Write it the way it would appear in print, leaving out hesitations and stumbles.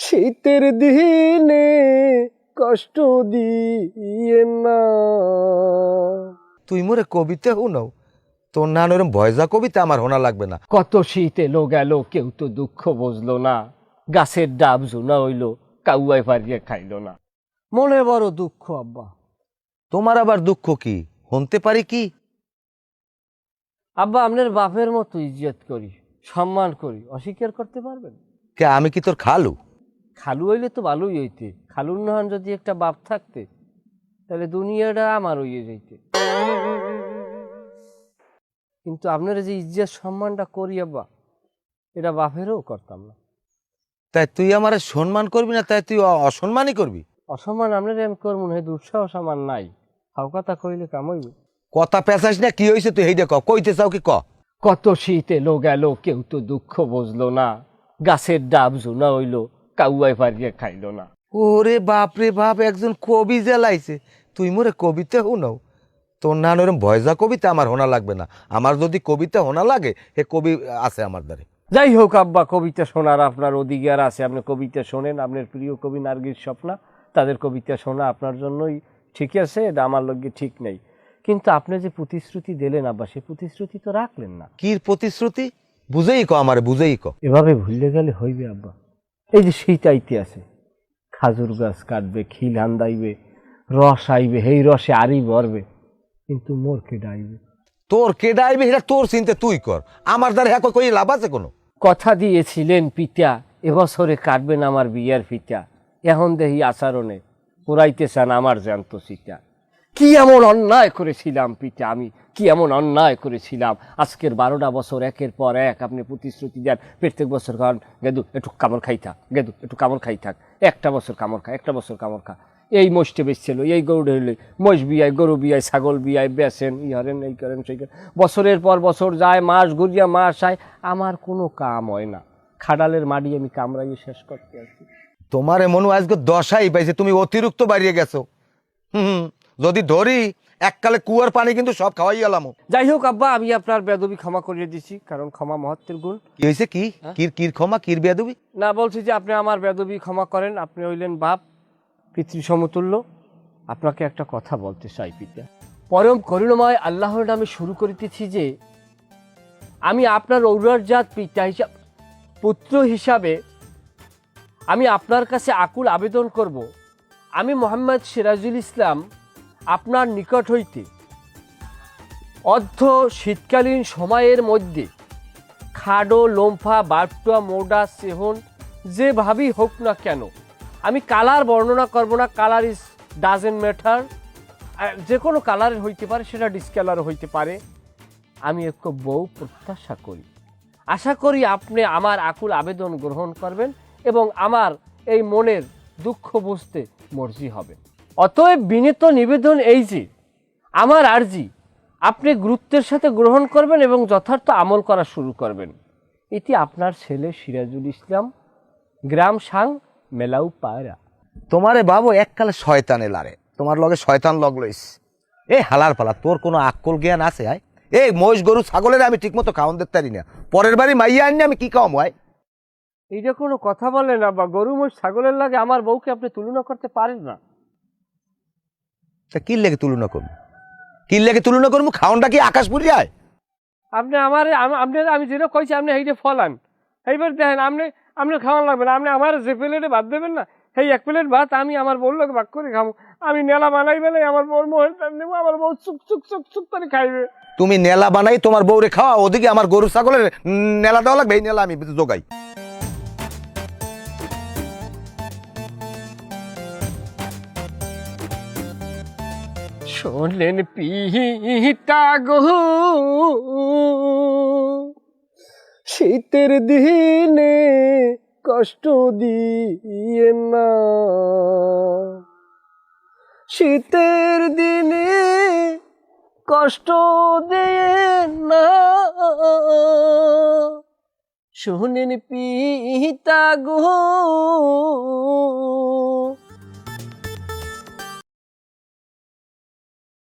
শীতের দিনে কষ্ট দিয়ে না। তুই মোরে কবিতা শুনাও, তোর নানোরম ভয়জা কবিতা আমার হোনা লাগবে না। কত শীত এলো গেল কেউ তো দুঃখ বুঝলো না, গাছের ডাব জোনা হইল কাউয়াই পারিয়ে খাইল না। মনে বড় দুঃখ আব্বা। তোমার আবার দুঃখ কি, শুনতে পারি কি? আব্বা আপনার বাপের মতো ইজ্জত করি, সম্মান করি, অস্বীকার করতে পারবেন? কে আমি কি তোর খালু? খালু হইলে তো ভালোই হইতে, খালুর নহন যদি একটা বাপ থাকতে তাহলে দুনিয়াটা আমার হইয়ে যাইতে। কিন্তু আপনার যে ইজ্জত সম্মানটা করি আব্বা, এটা বাপেরও করতাম না। তাই তুই আমার সম্মান করবি না, তাই তুই অসম্মানই করবি? অসম্মান আপনার আমি করবো না, দুঃসাহস আমার নাই। হাও কথা কইলে কাম হইব? কথা পেঁচাস না, কি হয়েছে তুই হেইডে ক, কইতে চাও কি ক? কত শীত এলো গেল কেউ তো দুঃখ বুঝলো না, গাছের ডাব জোনা হইল কাউয়াই পারিয়ে খাইল না। ওরে বাপ রে বাপ, একজন কবি জ্বালাইছে। তুই মোরে কবিতা শুনাও, তোর নানোরম ভয়জা কবিতা আমার হোনা লাগবে না। আমার যদি কবিতা হোনা লাগে, হে কবি আছে আমার দ্বারে। যাই হোক আব্বা, কবিতা শোনার আপনার অধিকার আছে, আপনি কবিতা শোনেন। আপনার প্রিয় কবি নার্গিস স্বপ্না, তাদের কবিতা শোনা আপনার জন্যই ঠিক আছে, এটা আমার লগে ঠিক নেই। কিন্তু আপনি যে প্রতিশ্রুতি দিলেন আব্বা, সে প্রতিশ্রুতি তো রাখলেন না। কি প্রতিশ্রুতি? বুঝেই ক আমারে, বুঝেই ক। এভাবে ভুললে গেলে হইবে আব্বা? এই যে শীত আইতে আছে, খাজুর গাছ কাটবে, খিল হান্দাইবে, রস আইবে, এই রসে আরই ভরবে, কিন্তু মোর কেডা আইবে? তোর কেডা আইবে সেটা তোর চিন্তা তুই কর, আমার দ্বারা হ্যাঁ কই লাভ আছে কোনো? কথা দিয়েছিলেন পিতা, এবছরে কাটবেন আমার বিয়ার ফিতা, এখন দেখি আচরণে পুরাইতে চান আমার জ্যান্ত সীতা। কি এমন অন্যায় করেছিলাম পিতা আমি, কি এমন অন্যায় করেছিলাম? আজকের 12টা বছর একের পর এক আপনি প্রতিশ্রুতি দেন, প্রত্যেক বছর কারণ গেদু একটু কামড় খাই থাক, গেদু একটু কামড় খাই থাক, একটা বছর কামড় খা, একটা বছর কামড় খা। এই মোষটে বেচছিল, এই গরু হইলে মোষ বিয়ায়, গরু বিয়ায়, ছাগল বিয়ায়, বেচেন, ই হরেন, এই করেন, সেই করেন। বছরের পর বছর যায়, মাস ঘুরিয়া মাস আয়, আমার কোনো কাম হয় না। খাডালের মাটি আমি কামড়াইয়ে শেষ করতে আসি। তোমার এমন আজকে দশাই পাইছে, তুমি অতিরিক্ত বাড়িয়ে গেছো। যদি ধরি এককালে কুয়ার পানি কিন্তু সব খাওয়াই গেলাম। যাই হোক আব্বা, আমি আপনার বেদবি ক্ষমা করিয়ে দিচ্ছি, কারণ ক্ষমা মহত্বের গুণ। কি হয়েছে? কি কির ক্ষমা, কির বেয়াদবি? না, বলছি যে আপনি আমার বেদবি ক্ষমা করেন, আপনি হইলেন বাপ, পিতৃ সমতুল্য। আপনাকে একটা কথা বলতে চাই পিতা। পরম করুণাময় আল্লাহর নামে শুরু করিতেছি যে আমি আপনার ঔরজাত পিতা হিসাব, পুত্র হিসাবে আমি আপনার কাছে আকুল আবেদন করব, আমি মোহাম্মদ সিরাজুল ইসলাম আপনার নিকট হইতে অর্ধ শীতকালীন সময়ের মধ্যে খাডো, লোমফা, বাটুয়া, মোডা, সেহন যেভাবেই হোক না কেন, আমি কালার বর্ণনা করব না, কালার ইজ ডাজেন্ট ম্যাটার, যে কোনো কালারের হইতে পারে, সেটা ডিসকালার হইতে পারে। আমি একটু বউ প্রত্যাশা করি, আশা করি আপনি আমার আকুল আবেদন গ্রহণ করবেন এবং আমার এই মনের দুঃখ বুঝতে মর্জি হবে। অতএব বিনীত নিবেদন এই যে, আমার আরজি আপনি গুরুত্বের সাথে গ্রহণ করবেন এবং যথার্থ আমল করা শুরু করবেন। এটি আপনার ছেলে সিরাজুল ইসলাম, গ্রাম সাং, মেলাউ পায়রা। তোমারে বাবু এককালে শয়তানে লারে, তোমার লগে শয়তান লগ লইস। এ হালার পালা, তোর কোনো আক্কল জ্ঞান আছে? আয় এই মহিষ গরু ছাগলের আমি ঠিক মতো খাওয়ান দিতে পারি না, পরের বাড়ি মাইয়া আনি আমি কি খাওয়াম? হয় এইটা কোনো কথা বলে না বা, গরু মোষ ছাগলের লাগে আমার বউকে আপনি তুলনা করতে পারেন না। তা কি লেগে তুলনা করবো, কি লেগে তুলনা করবো? খাওয়ানটা কি আকাশ পুরি যায়? আপনি আমার আমি যেটা কইছি আপনি এইটা ফলান, এইবার দেখেন আপনি আপনার খাওয়ান লাগবে না, আপনি আমার যে প্লেটে ভাত দেবেন না, সেই এক প্লেট ভাত আমি আমার বউর লোক ভাগ করে খাবো। আমি নেলা বানাই বেলাই আমার বউর মোহের টান দেবো, আমার বউ চুক চুক চুক চুক করে খাইবে। তুমি নেলা বানাই তোমার বউরে খাওয়া, ওদিকে আমার গরু ছাগলের নেলা দেওয়া লাগবে, এই নেলা আমি জোগাই। শোনেন পিতা গো, শীতের দিনে কষ্ট দিয়ে না, শীতের দিনে কষ্ট দিয়ে না, শোনেন পিতা গো,